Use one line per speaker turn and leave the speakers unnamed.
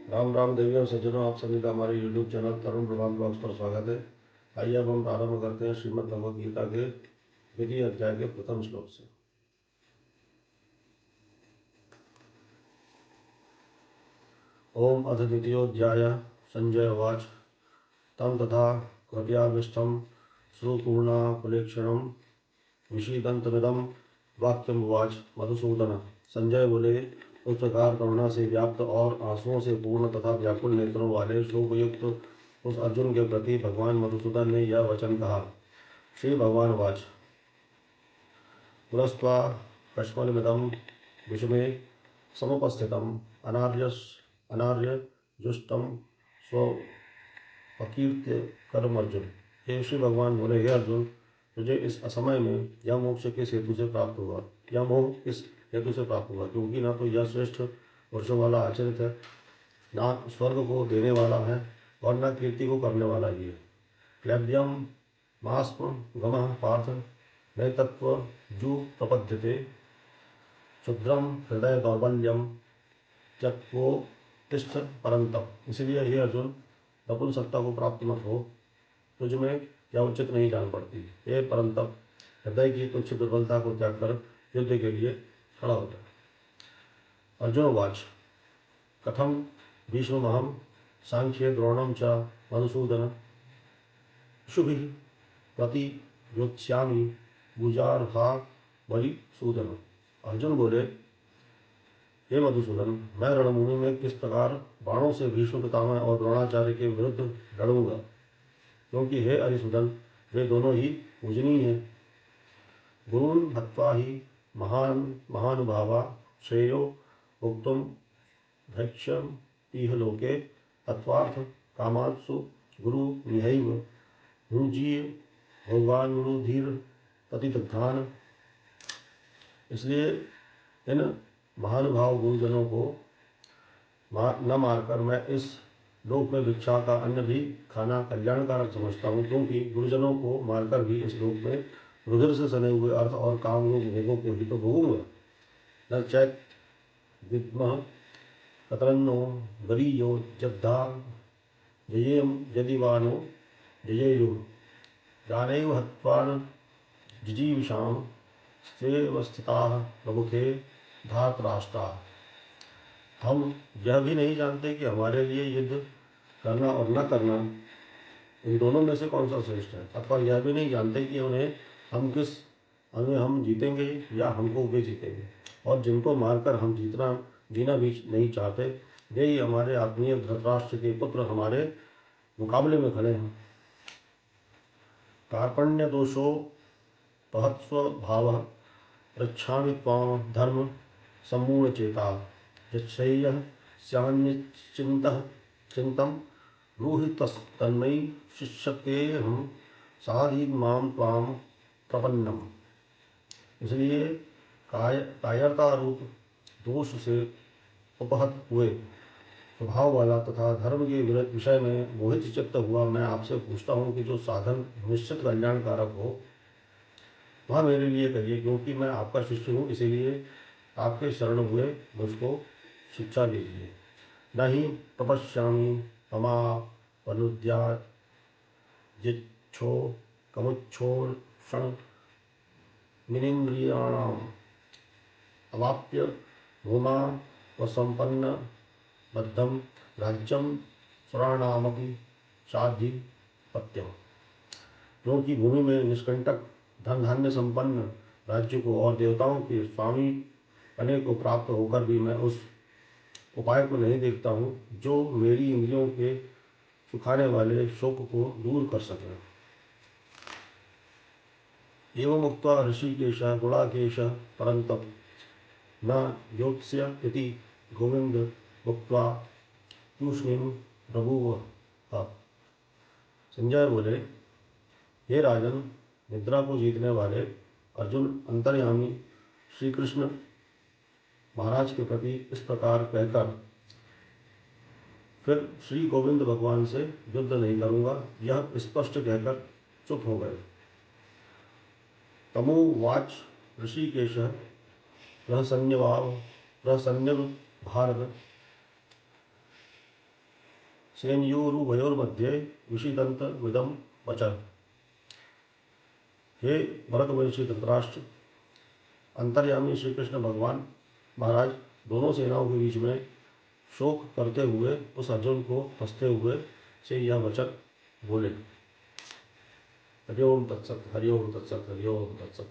राम राम देवी और सज्जनों, आप सभी का हमारे YouTube चैनल तरुण प्रभात ब्लॉग्स पर स्वागत है। आइए अब हम प्रारंभ करते हैं श्रीमद् भगवद गीता के द्वितीय अध्याय के प्रथम श्लोक से। ओम अथ द्वितीयोऽध्याय। संजय उवाच। तं तथा कृपयाविष्टं श्रुपूर्णाकुलेक्षणं विषीदन्तमिदं वाक्यमुवाच मधुसूदन। संजय बोले, उस प्रकार करुणा से व्याप्त और आंसुओं से पूर्ण तथा व्याकुल नेत्रों वाले शोकयुक्त उस अर्जुन के प्रति भगवान मधुसूदन ने यह वचन कहा। श्री भगवान वाच। पुरस्त्वा कश्मलमिदं विषमे समुपस्थितम् अनार्यजुष्टं स्वकीर्त्य कर्म अर्जुन। हे श्री भगवान बोले, हे अर्जुन, तुझे इस असमय में यह मोक्ष किस हेतु से प्राप्त हुआ, यह मोह किस हेतु से प्राप्त हुआ, क्योंकि ना तो यह श्रेष्ठ पुरुषों वाला आचरित है, ना स्वर्ग को देने वाला है और न कीर्ति को करने वाला ही है। क्लैब्यम मास्म गमः पार्थ नए तत्व जू प्रपद्यते क्षुद्रम हृदय दौर्बल्यम त्यक्त्वो तिष्ठ परंतप। इसलिए हे अर्जुन, नपुंसकता को प्राप्त मत हो, तुझ में यह उचित नहीं जान पड़ती। हे परंतप, हृदय की तुच्छ दुर्बलता को त्याग कर युद्ध के लिए खड़ा होता है। अर्जुन उवाच। कथम भीष्ममहं सांख्ये द्रोणं च मधुसूदन शुभिः प्रतियोत्स्यामि भुजार्हा बलिसूदन। अर्जुन बोले, हे मधुसूदन, मैं रणभूमि में किस प्रकार बाणों से भीष्म पितामह और द्रोणाचार्य के विरुद्ध लड़ूंगा, क्योंकि हे हरिसूदन, वे दोनों ही पूजनीय हैं। गुरून् हत्वा ही महानुभावा श्रेयो भोक्तुं भैक्ष्यन्तीह लोके तत्त्वार्थ कामात्सु गुरु निहैव भुजीय भोगानुरुधिर प्रतिदग्धान। इसलिए इन महानुभाव गुरुजनों को न मारकर मैं इस लोक में भिक्षा का अन्न भी खाना कल्याणकारक समझता हूँ, क्योंकि गुरुजनों को मारकर भी इस लोक में रुधिर से सने हुए अर्थ और काम रूप भोगों को ही तो भोगूंगा। न चैत विद्मः कतरन्नो गरीयो जद्धा जयेम यदिवानो जयेयुः दानैव हत्वान् जिजीविषां स्वेवस्थिताः प्रमुखे धार्तराष्ट्राः। हम यह भी नहीं जानते कि हमारे लिए युद्ध करना और न करना, इन दोनों में से कौन सा श्रेष्ठ है, अथवा यह भी नहीं जानते कि उन्हें हम जीतेंगे या हमको वे जीतेंगे। और जिनको मारकर हम जीना भी नहीं चाहते, वे ही हमारे आत्मीय धृतराष्ट्र के पुत्र हमारे मुकाबले में खड़े हैं। कार्पण्य दोषो पहत्स्व भाव रक्षामि त्वां धर्म सम्मूढ़ चेता यच्छ्रेयः स्यान्निश्चिन्तः चिन्तं ब्रूहि तन्मयि शिष्यतेऽहं साधि मां त्वां प्रपन्नम्। इसलिए कायरता रूप दोष से उपहत हुए स्वभाव वाला तथा धर्म के विषय में मोहित चित्त हुआ मैं आपसे पूछता हूँ कि जो साधन निश्चित कल्याणकारक हो वह मेरे लिए करिए, क्योंकि मैं आपका शिष्य हूँ। इसीलिए आपके शरण हुए मुझको शिक्षा दीजिए। न ही तपस्यामि तमावनुद्या जिच्छो कमुच्छोषण मिनिन्द्रियाणाम् अवाप्य भूमा व संपन्न बद्धम राज्यम सुराणामपि साधिपत्यम। क्योंकि भूमि में निष्कंटक धन धान्य संपन्न राज्य को और देवताओं के स्वामी बने को प्राप्त होकर भी मैं उस उपाय को नहीं देखता हूँ जो मेरी इंद्रियों के सुखाने वाले शोक को दूर कर सके। एवं उक्त्वा ऋषिकेशः गुणाकेशः परन्तप न योत्स्य इति गोविंद उक्त्वा तूष्णीं प्रभुवः। संजय बोले, हे राजन, निद्रा को जीतने वाले अर्जुन अंतर्यामी श्री कृष्ण महाराज के प्रति इस प्रकार कहकर फिर श्री गोविंद भगवान से युद्ध नहीं करूंगा, यह स्पष्ट कहकर चुप हो गए। तमोवाच ऋषिकेशः प्रहसन्यभाव भारत सेनयोरुभयोर्मध्ये विषिदंत विदम वचः। हे भरतवंशी धृतराष्ट्र, अंतर्यामी श्री कृष्ण भगवान महाराज दोनों सेनाओं के बीच में शोक करते हुए उस अर्जुन को हंसते हुए से यह वचन बोले। हरि ओम तत्सत, हरि ओम तत्सत, हरि ओम तत्सत।